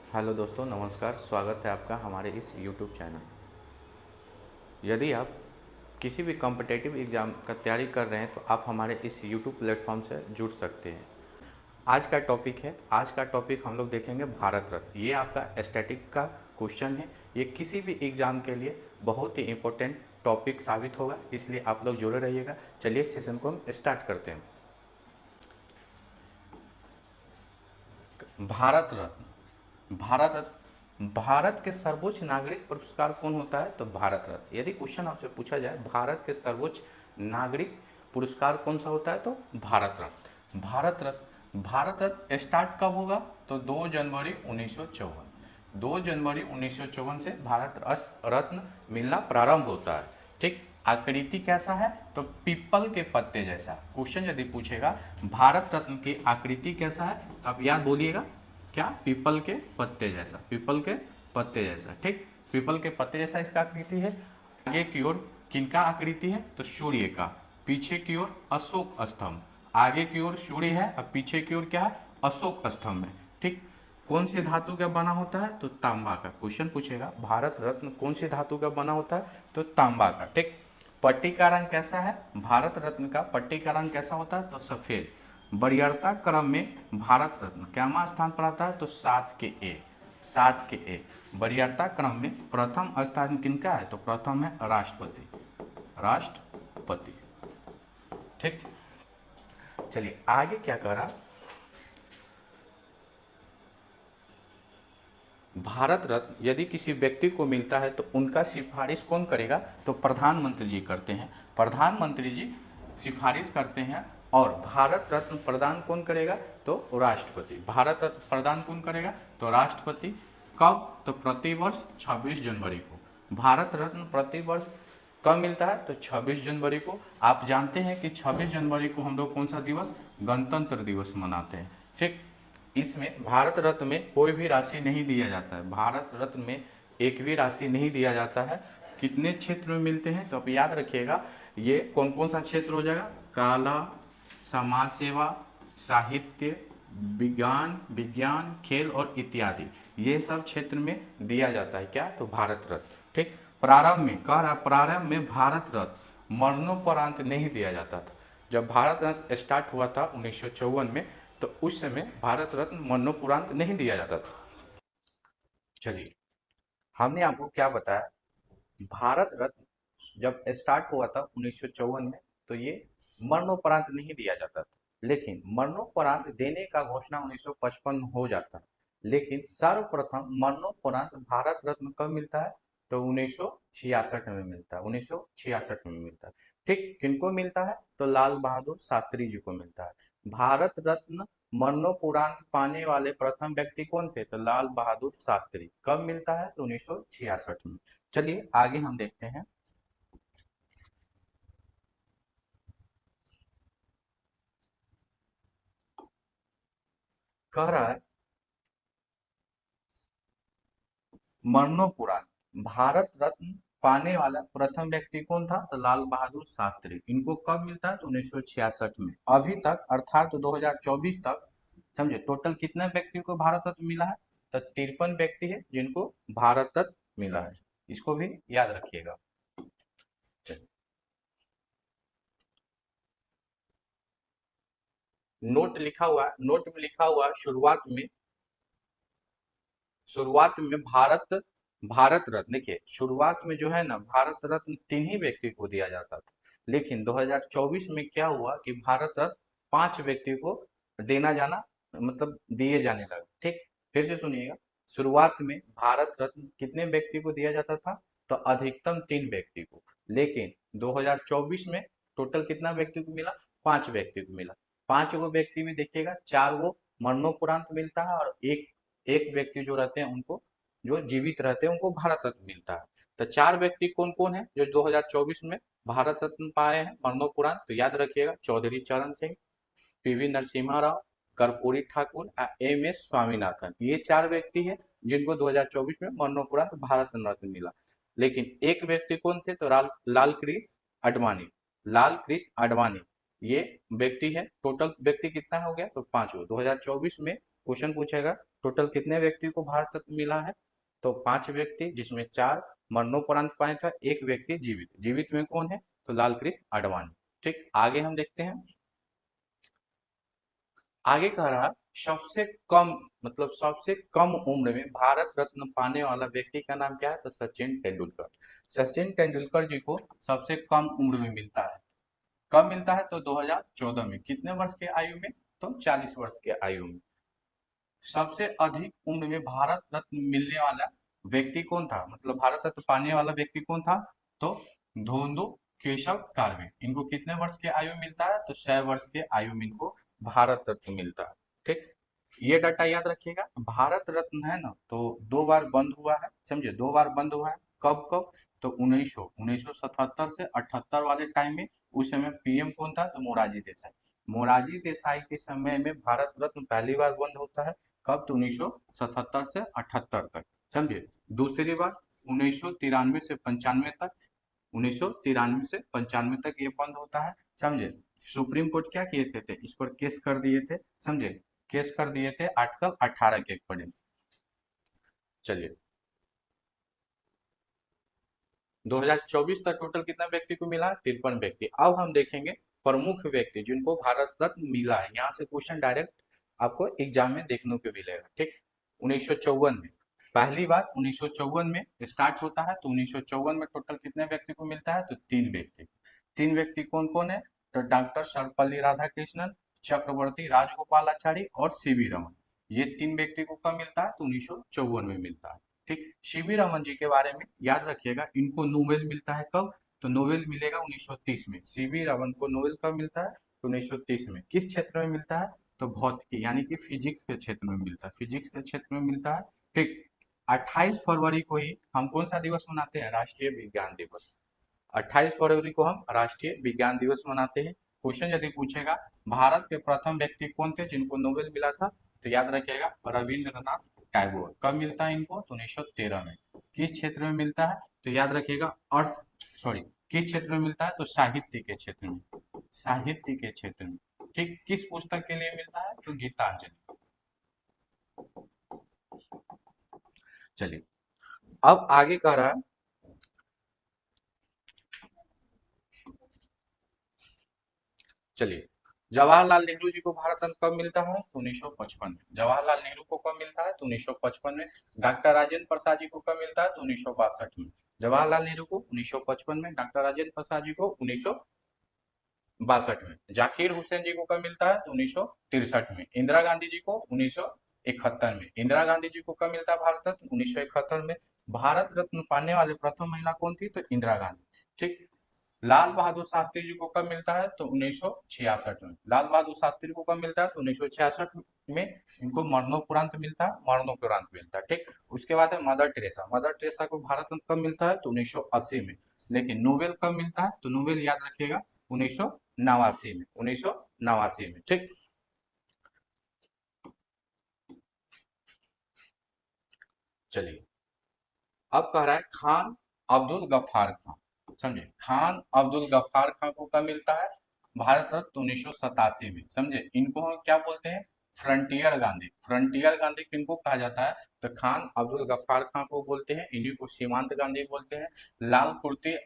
Hello दोस्तों, नमस्कार। स्वागत है आपका हमारे इस यूट्यूब चैनल। यदि आप किसी भी कॉम्पिटिटिव एग्ज़ाम का तैयारी कर रहे हैं तो आप हमारे इस यूट्यूब प्लेटफॉर्म से जुड़ सकते हैं। आज का टॉपिक हम लोग देखेंगे भारत रत्न। ये आपका स्टैटिक का क्वेश्चन है। ये किसी भी एग्ज़ाम के लिए बहुत ही इम्पोर्टेंट टॉपिक साबित होगा, इसलिए आप लोग जुड़े रहिएगा। चलिए इस सेशन को हम स्टार्ट करते हैं। भारत रत्न। भारत के सर्वोच्च नागरिक पुरस्कार कौन होता है? तो भारत रत्न। यदि क्वेश्चन आपसे पूछा जाए भारत के सर्वोच्च नागरिक पुरस्कार कौन सा होता है, तो भारत रत्न। भारत रत्न स्टार्ट कब होगा? तो 2 जनवरी 1954। 2 जनवरी 1954 से भारत रत्न मिलना प्रारंभ होता है। ठीक। आकृति कैसा है? तो पीपल के पत्ते जैसा। क्वेश्चन यदि पूछेगा भारत रत्न की आकृति कैसा है, तो आप याद बोलिएगा क्या? पीपल के पत्ते जैसा। पीपल के पत्ते जैसा। ठीक। पीपल के पत्ते जैसा इसका आकृति है। आगे की ओर किनका आकृति है? तो सूर्य का। पीछे की ओर अशोक स्तंभ। आगे की ओर सूर्य है और पीछे की ओर क्या है? अशोक स्तंभ है। ठीक। कौन सी धातु का बना होता है? तो तांबा का। क्वेश्चन पूछेगा भारत रत्न कौन सी धातु का बना होता है? तो तांबा का। ठीक। पट्टी का रंग कैसा है? भारत रत्न का पट्टी का रंग कैसा होता है? तो सफेद। वरीयता क्रम में भारत रत्न क्या स्थान पर आता है? तो 7 के ए। 7 के ए। वरीयता क्रम में प्रथम स्थान किनका है? तो प्रथम है राष्ट्रपति। राष्ट्रपति। ठीक। चलिए आगे क्या करा। भारत रत्न यदि किसी व्यक्ति को मिलता है तो उनका सिफारिश कौन करेगा? तो प्रधानमंत्री जी करते हैं। प्रधानमंत्री जी सिफारिश करते हैं। और भारत रत्न प्रदान कौन करेगा? तो राष्ट्रपति। भारत रत्न प्रदान कौन करेगा? तो राष्ट्रपति। कब? तो प्रतिवर्ष 26 जनवरी को। भारत रत्न प्रतिवर्ष कब मिलता है? तो 26 जनवरी को। आप जानते हैं कि 26 जनवरी को हम लोग कौन सा दिवस? गणतंत्र दिवस मनाते हैं। ठीक। इसमें भारत रत्न में कोई भी राशि नहीं दिया जाता है। भारत रत्न में एक भी राशि नहीं दिया जाता है। कितने क्षेत्र में मिलते हैं? तो आप याद रखिएगा, ये कौन कौन सा क्षेत्र हो जाएगा? कला, समाज सेवा, साहित्य, विज्ञान, खेल और इत्यादि, ये सब क्षेत्र में दिया जाता है। क्या? तो भारत रत्न। ठीक। प्रारंभ में कह रहा, प्रारंभ में भारत रत्न मरणोपरांत नहीं दिया जाता था। जब भारत रत्न स्टार्ट हुआ था 1954 में, तो उस समय भारत रत्न मरणोपरांत नहीं दिया जाता था। चलिए, हमने आपको क्या बताया? भारत रत्न जब स्टार्ट हुआ था 1954 में, तो ये मरणोपरांत नहीं दिया जाता था। लेकिन मरणोपरांत देने का घोषणा 1955 हो जाता है। लेकिन सर्वप्रथम मरणोपरांत भारत रत्न कब मिलता है? तो 1966 में मिलता है। 1966 में मिलता है। ठीक। किनको मिलता है? तो लाल बहादुर शास्त्री जी को मिलता है। भारत रत्न मरणोपरांत पाने वाले प्रथम व्यक्ति कौन थे? तो लाल बहादुर शास्त्री। कब मिलता है? तो 1966 में। चलिए आगे हम देखते हैं। कह रहा है मरणोपरांत भारत रत्न पाने वाला प्रथम व्यक्ति कौन था? तो लाल बहादुर शास्त्री। इनको कब मिलता है? तो 1966 में। अभी तक अर्थात 2024 तक समझे टोटल कितने व्यक्ति को भारत रत्न मिला है? तो 53 व्यक्ति है जिनको भारत रत्न मिला है। इसको भी याद रखिएगा। नोट में लिखा हुआ शुरुआत में भारत रत्न। देखिए शुरुआत में जो है ना, भारत रत्न 3 ही व्यक्ति को दिया जाता था। लेकिन 2024 में क्या हुआ कि भारत रत्न 5 व्यक्ति को देना जाना मतलब दिए जाने लगा। ठीक। फिर से सुनिएगा। शुरुआत में भारत रत्न कितने व्यक्ति को दिया जाता था? तो अधिकतम 3 व्यक्ति को। लेकिन 2024 में टोटल कितना व्यक्ति को मिला? 5 व्यक्ति को मिला। 5 गो व्यक्ति में देखिएगा, 4 गो मरणोपरांत मिलता है और एक एक व्यक्ति जो रहते हैं उनको, जो जीवित रहते हैं उनको भारत रत्न मिलता है। तो 4 व्यक्ति कौन कौन है जो 2024 में भारत रत्न पाए हैं मरणोपरांत? तो याद रखिएगा, Chaudhary Charan Singh, PV Narasimha Rao, Karpoori Thakur, M S Swaminathan. ये 4 व्यक्ति हैं जिनको 2024 में मरणोपरांत भारत रत्न मिला। लेकिन एक व्यक्ति कौन थे? तो लाल कृष्ण आडवाणी। लाल कृष्ण आडवाणी ये व्यक्ति है। टोटल व्यक्ति कितना हो गया? तो 5 गो। 2024 में क्वेश्चन पूछेगा टोटल कितने व्यक्ति को भारत रत्न मिला है? तो 5 व्यक्ति, जिसमें 4 मरणोपरांत पाए था, 1 व्यक्ति जीवित। जीवित में कौन है? तो लाल कृष्ण आडवाणी। ठीक, आगे हम देखते हैं। आगे कह रहा, सबसे कम, मतलब सबसे कम उम्र में भारत रत्न पाने वाला व्यक्ति का नाम क्या है? तो सचिन तेंदुलकर। सचिन तेंदुलकर जी को सबसे कम उम्र में मिलता है। कब मिलता है? तो 2014 में। कितने वर्ष के आयु में? तो 40 वर्ष के आयु में। सबसे अधिक उम्र में भारत रत्न मिलने वाला व्यक्ति कौन था, मतलब भारत रत्न पाने वाला व्यक्ति कौन था? तो धोंदू केशव कार्वे। इनको कितने वर्ष के आयु में मिलता है? तो 100 वर्ष के आयु में इनको भारत रत्न मिलता है। ठीक, ये डाटा याद रखिएगा। भारत रत्न है ना, तो 2 बार बंद हुआ है, समझे, 2 बार बंद हुआ है। कब कब? तो 1977 से 78 वाले टाइम में। उस समय पीएम कौन था? तो मोरारजी देसाई। मोरारजी देसाई के समय में भारत रत्न पहली बार बंद होता है। कब? तो 1977 से 78 तक, समझे। दूसरी बार 1993 से 95 तक, 1993 से 95 तक ये बंद होता है, समझे। सुप्रीम कोर्ट क्या किए थे? इस पर केस कर दिए थे, समझे। केस कर दिए थे आर्टिकल 18 के अकॉर्डिंग। चलिए, 2024 तक टोटल कितना व्यक्ति को मिला? 53 व्यक्ति। अब हम देखेंगे प्रमुख व्यक्ति जिनको भारत रत्न मिला है। यहाँ से क्वेश्चन डायरेक्ट आपको एग्जाम में देखने को मिलेगा। ठीक, 1954 में पहली बार 1954 में स्टार्ट होता है। तो 1954 में टोटल कितने व्यक्ति को मिलता है? तो 3 व्यक्ति। 3 व्यक्ति कौन कौन है? तो डॉक्टर सर्वपल्ली राधाकृष्णन, चक्रवर्ती राजगोपालाचारी और सीवी रमन। ये 3 व्यक्ति को कब मिलता है? तो 1954 में मिलता है। ठीक, सीवी रमन जी के बारे में याद रखिएगा, इनको नोबेल मिलता है कब? तो नोबेल मिलेगा 1930 में। सीवी रमन को नोबेल कब मिलता है? तो 1930 में। किस क्षेत्र में मिलता है? तो भौतिकी यानी कि फिजिक्स के क्षेत्र में मिलता है। फिजिक्स के क्षेत्र में मिलता है। ठीक, 28 फरवरी को ही हम कौन सा दिवस मनाते हैं? राष्ट्रीय विज्ञान दिवस। 28 फरवरी को हम राष्ट्रीय विज्ञान दिवस मनाते हैं। क्वेश्चन यदि पूछेगा भारत के प्रथम व्यक्ति कौन थे जिनको नोबेल मिला था? तो याद रखिएगा रविंद्रनाथ टैगोर। कब मिलता है इनको? तो 1913 में। किस क्षेत्र में मिलता है? तो याद रखिएगा अर्थ, सॉरी, किस क्षेत्र में मिलता है? तो साहित्य के क्षेत्र में। साहित्य के क्षेत्र में। ठीक, किस पुस्तक के लिए मिलता है? तो गीतांजलि। चलिए, अब आगे कह रहा है, चलिए, जवाहरलाल नेहरू जी को भारत रत्न कब मिलता है? तो 1955 में। जवाहरलाल नेहरू को कब मिलता है? तो 1955 में। डॉक्टर राजेंद्र प्रसाद जी को कब मिलता है? तो 1962 में। जवाहरलाल नेहरू को 1955 में, डॉक्टर राजेंद्र प्रसाद जी को 1962 में। जाकिर हुसैन जी को कब मिलता है? तो 1963 में। इंदिरा गांधी जी को 1971 में। इंदिरा गांधी जी को कब मिलता है भारत रत्न? 1971 में। भारत रत्न पाने वाले प्रथम महिला कौन थी? तो इंदिरा गांधी। ठीक, लाल बहादुर शास्त्री जी को कब मिलता है? तो 1966 में। लाल बहादुर शास्त्री को कब मिलता है? तो 1966 में। इनको मरणोपरांत मिलता है, मरणोपरांत मिलता है। ठीक, उसके बाद है मदर टेरेसा। मदर टेरेसा को भारत रत्न कब मिलता है? तो 1980 में। लेकिन नोबेल कब मिलता है? तो नोबेल याद रखिएगा 1989 में। 1989 में। ठीक, चलिए, अब कह रहा है खान अब्दुल गफ्फार खान, समझे। खान अब्दुल गफ्फार खान को कब मिलता है? भारत रत्न 1987 में, समझे। इनको हम क्या बोलते हैं? फ्रंटियर गांधी। फ्रंटियर गांधी किनको कहा जाता है? तो खान अब्दुल गफ्फार खान को बोलते हैं। इन्हीं को सीमांत गांधी बोलते हैं। लाल कुर्ती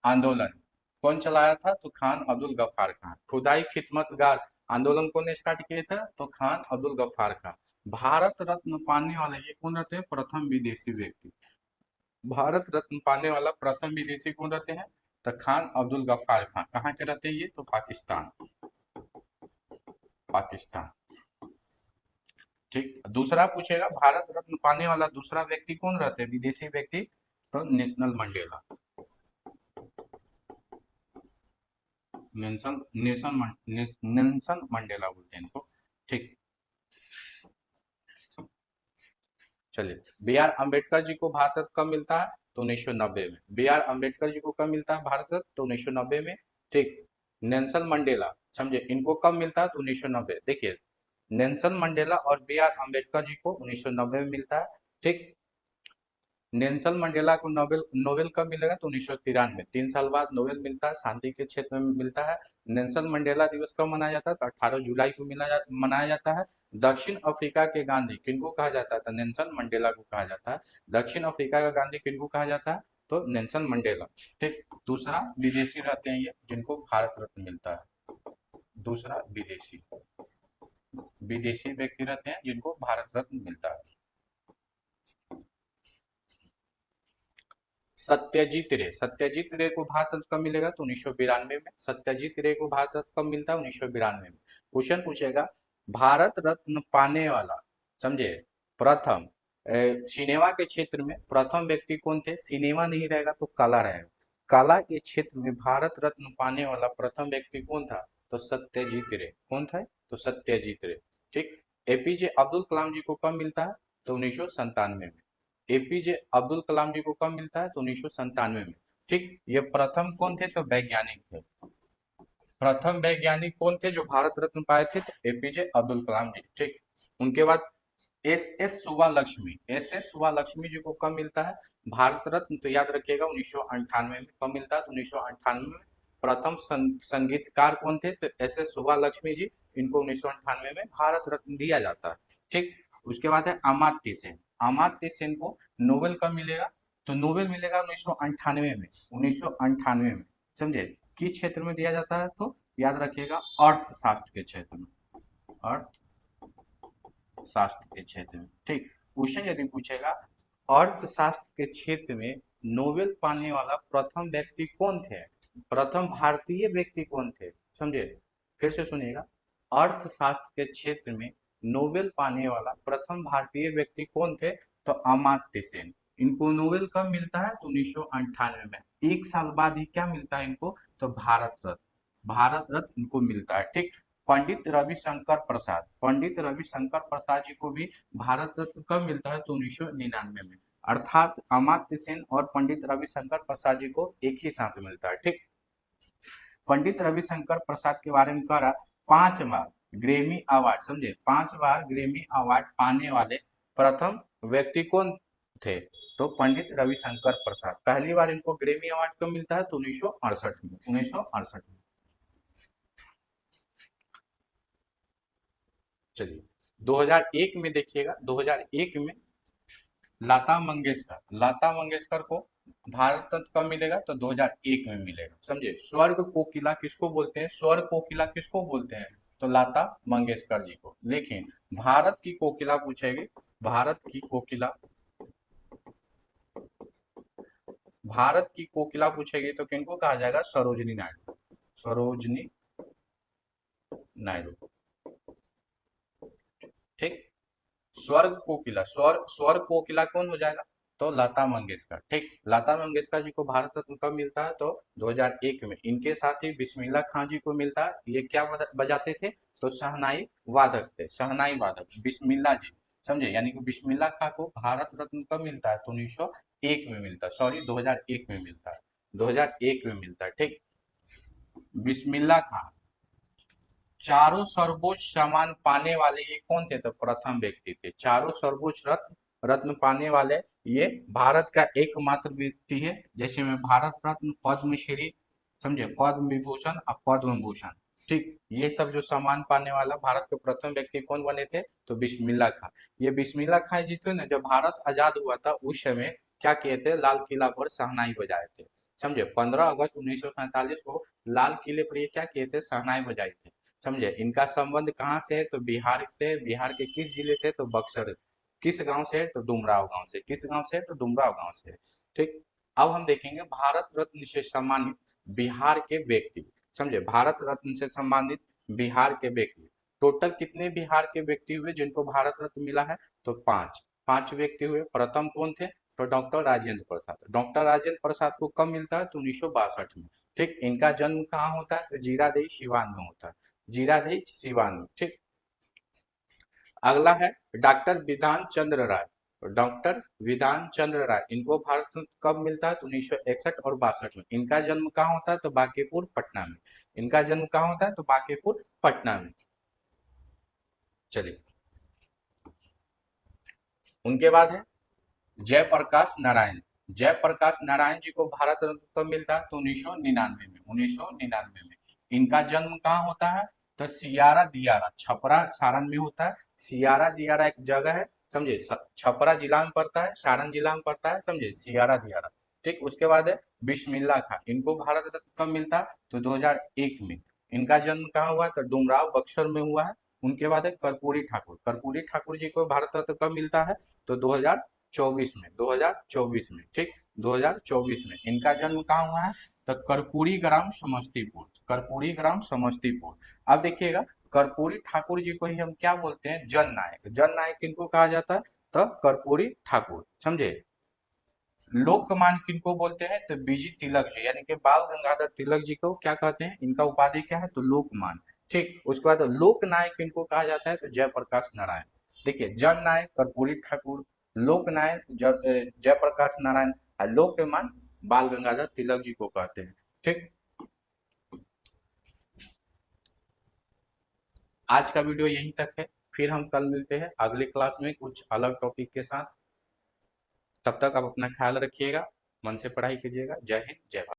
आंदोलन कौन चलाया था? तो खान अब्दुल गफ्फार खान। खुदाई खिदमतगार आंदोलन कौन स्टार्ट किए थे? तो खान अब्दुल गफ्फार खान। भारत रत्न पाने वाले ये कौन रहते हैं? प्रथम विदेशी व्यक्ति। भारत रत्न पाने वाला प्रथम विदेशी कौन रहते हैं? तो खान अब्दुल गफ्फार खान। कहाँ के रहते हैं ये? तो पाकिस्तान। पाकिस्तान। ठीक, दूसरा पूछेगा भारत रत्न पाने वाला दूसरा व्यक्ति कौन रहते हैं विदेशी व्यक्ति? तो नेशनल मंडेला। नेल्सन मंडेला बोलते हैं इनको। ठीक, चलिए, बी आर अम्बेडकर जी को भारत रत्न कब मिलता है? तो 1990 में। बी आर अम्बेडकर जी को कब मिलता है भारत रत्न? तो 1990 में। ठीक, नेल्सन मंडेला, समझे, इनको कब मिलता है? तो 1990। देखिए, नेल्सन मंडेला और बी आर अम्बेडकर जी को 1990 में मिलता है। ठीक, नेल्सन मंडेला को नोबेल नोबेल कब मिलेगा? तो 1993, 3 साल बाद नोबेल मिलता है, शांति के क्षेत्र में मिलता है। नेल्सन मंडेला दिवस कब मनाया जाता है? तो 18 जुलाई को मनाया जाता है। दक्षिण अफ्रीका के गांधी किनको कहा जाता है? तो नेल्सन मंडेला को कहा जाता है। दक्षिण अफ्रीका का गांधी किनको कहा जाता है? तो नेल्सन मंडेला। ठीक। दूसरा, विदेशी रहते हैं ये जिनको भारत रत्न मिलता है। दूसरा, विदेशी विदेशी व्यक्ति रहते हैं जिनको भारत रत्न मिलता है। सत्यजीत रे को भारत रत्न कब मिलेगा? तो 1992 में। सत्यजीत रे को भारत रत्न कब मिलता है? 1992 में। क्वेश्चन पूछेगा, भारत रत्न पाने वाला, समझे, प्रथम सिनेमा के क्षेत्र में प्रथम व्यक्ति कौन थे? सिनेमा नहीं रहेगा तो कला रहेगा। कला के क्षेत्र में भारत रत्न पाने वाला प्रथम व्यक्ति कौन था? तो सत्यजीत रे। कौन था? तो सत्यजीत रे। ठीक। एपीजे अब्दुल कलाम जी को कब मिलता है? तो 1997 में। एपीजे अब्दुल कलाम जी को कब मिलता है? तो 1997 में। ठीक। ये प्रथम कौन थे? तो वैज्ञानिक थे। प्रथम वैज्ञानिक कौन थे जो भारत रत्न पाए थे? तो एपीजे अब्दुल कलाम जी। ठीक। उनके बाद एस एस सुब्बालक्ष्मी जी को कब मिलता है भारत रत्न? तो याद रखिएगा 1998 में। कब मिलता है? तो 1998 में। प्रथम संगीतकार कौन थे? तो एस एस सुब्बालक्ष्मी जी। इनको 1998 में भारत रत्न दिया जाता है। ठीक। उसके बाद है अमात्य सेन। अमात्य सेन को नोबेल कब मिलेगा? तो नोबेल मिलेगा 1998 में। 1998 में। समझे? किस क्षेत्र में दिया जाता है? तो याद रखिएगा अर्थशास्त्र के क्षेत्र में। अर्थ शास्त्र के क्षेत्र में। ठीक। क्वेश्चन यदि पूछेगा, अर्थशास्त्र के क्षेत्र में नोबेल पाने वाला प्रथम व्यक्ति कौन थे? प्रथम भारतीय व्यक्ति कौन थे? समझे? फिर से सुनिएगा, अर्थशास्त्र के क्षेत्र में नोबेल पाने वाला प्रथम भारतीय व्यक्ति कौन थे? तो अमात्य सेन। इनको नोबेल कब मिलता है? तो 1998 में। 1 साल बाद ही क्या मिलता है इनको? तो भारत रत्न। भारत रत्न इनको मिलता है। ठीक। पंडित रविशंकर प्रसाद जी को भी भारत रत्न कब मिलता है? तो 1999 में। अर्थात अमात्य सेन और पंडित रविशंकर प्रसाद जी को एक ही साथ मिलता है। ठीक। पंडित रविशंकर प्रसाद के बारे में कह रहा, 5 बार ग्रेमी अवार्ड, समझे, 5 बार ग्रेमी अवार्ड पाने वाले प्रथम व्यक्ति कौन थे? तो पंडित रविशंकर प्रसाद। पहली बार इनको ग्रेमी अवार्ड कब मिलता है? तो 1968 में। 1968 में। चलिए, 2001 में देखिएगा, 2001 में लता मंगेशकर को भारत रत्न कब मिलेगा? तो 2001 में मिलेगा। समझे? स्वर्ग कोकिला किसको बोलते हैं? स्वर्ग कोकिला किसको बोलते हैं? तो लता मंगेशकर जी को। लेकिन भारत की कोकिला पूछेगी, भारत की कोकिला, भारत की कोकिला पूछेगी तो किनको कहा जाएगा? सरोजिनी नायडू। सरोजिनी नायडू। ठीक। स्वर्ग कोकिला कौन हो जाएगा? तो लता मंगेशकर। ठीक। लता मंगेशकर जी को भारत रत्न कब मिलता है? तो 2001 में। इनके साथ ही बिस्मिल्लाह खान जी को मिलता है। ये क्या बजाते थे? तो शहनाई वादक थे। शहनाई वादक बिस्मिल्लाह जी। समझे? यानी कि बिस्मिल्लाह खान को भारत रत्न कब मिलता है? तो 1901 में मिलता है। सॉरी, 2001 में मिलता है। 2001 में मिलता है। ठीक। बिस्मिल्लाह खान चारों सर्वोच्च सम्मान पाने वाले ये कौन थे? तो प्रथम व्यक्ति थे। चारों सर्वोच्च रत्न रत्न पाने वाले ये भारत का एकमात्र व्यक्ति है। जैसे में भारत रत्न, पद्मश्री, समझे, पद्म विभूषण और पद्म भूषण। ठीक। ये सब जो सम्मान पाने वाला भारत के प्रथम व्यक्ति कौन बने थे? तो बिस्मिल्लाह खान। ये बिस्मिल्लाह खान जी थे ना, जब भारत आजाद हुआ था उस समय क्या किए थे? लाल किला पर शहनाई बजाए थे। समझे? 15 अगस्त 1947 को लाल किले पर ये क्या किए थे? शहनाई बजाई थे। समझे? इनका संबंध कहाँ से है? तो बिहार से। बिहार के किस जिले से? तो बक्सर। किस गांव से? तो डुमराव गांव से। किस गांव से? तो डुमराव गांव से। ठीक। अब हम देखेंगे भारत रत्न से सम्मानित बिहार के व्यक्ति। समझे? भारत रत्न से सम्मानित बिहार के व्यक्ति टोटल कितने बिहार के व्यक्ति हुए जिनको भारत रत्न मिला है? तो 5 व्यक्ति हुए। प्रथम कौन थे? तो डॉक्टर राजेंद्र प्रसाद। डॉक्टर राजेंद्र प्रसाद को कब मिलता है? तो 1962 में। ठीक। इनका जन्म कहाँ होता है? तो जीरादेई सिवान में होता है। जीरादेई सिवान में। ठीक। अगला है डॉक्टर विधान चंद्र राय। डॉक्टर विधान चंद्र राय, इनको भारत रत्न कब मिलता है? तो 1961 और 62 में। इनका जन्म कहाँ होता है? तो बांकीपुर पटना में। इनका जन्म कहाँ होता है? तो बांकीपुर पटना में। चलिए, उनके बाद है जयप्रकाश नारायण। जयप्रकाश नारायण जी को भारत रत्न कब मिलता है? तो 1999 में। 1999 में। इनका जन्म कहाँ होता है? तो सियारा दियारा, छपरा सारण में होता है। सियारा दियारा एक जगह है, समझे, छपरा जिला में पड़ता है, सारण जिला में पड़ता है, समझे, सियारा दियारा। ठीक, उसके बाद है बिस्मिल्लाह खां। इनको भारत रत्न कब मिलता है? तो 2001 में। इनका जन्म कहाँ हुआ? तो डुमराव बक्सर में हुआ है। उनके बाद है कर्पूरी ठाकुर। कर्पूरी ठाकुर जी को भारत रत्न कब मिलता है? तो 2024 में। 2024 में, ठीक, 2024 में। इनका जन्म कहाँ हुआ है? तो कर्पूरी ग्राम समस्तीपुर। कर्पूरी ग्राम समस्तीपुर। अब देखिएगा, कर्पूरी ठाकुर जी को ही हम क्या बोलते हैं? जननायक। जननायक किनको कहा जाता है? तो कर्पूरी ठाकुर, समझे। लोकमान किनको बोलते हैं? तो बीजी तिलक जी, यानी कि बाल गंगाधर तिलक जी को क्या कहते हैं? इनका उपाधि क्या है? तो लोकमान। ठीक, उसके बाद लोक नायक किनको कहा जाता है? तो जयप्रकाश नारायण। देखिए, जन नायक कर्पूरी ठाकुर, लोक नायक जयप्रकाश नारायण, और लोकमान बाल गंगाधर तिलक जी को कहते हैं। ठीक, आज का वीडियो यहीं तक है। फिर हम कल मिलते हैं अगली क्लास में कुछ अलग टॉपिक के साथ। तब तक आप अपना ख्याल रखिएगा, मन से पढ़ाई कीजिएगा। जय हिंद, जय भारत।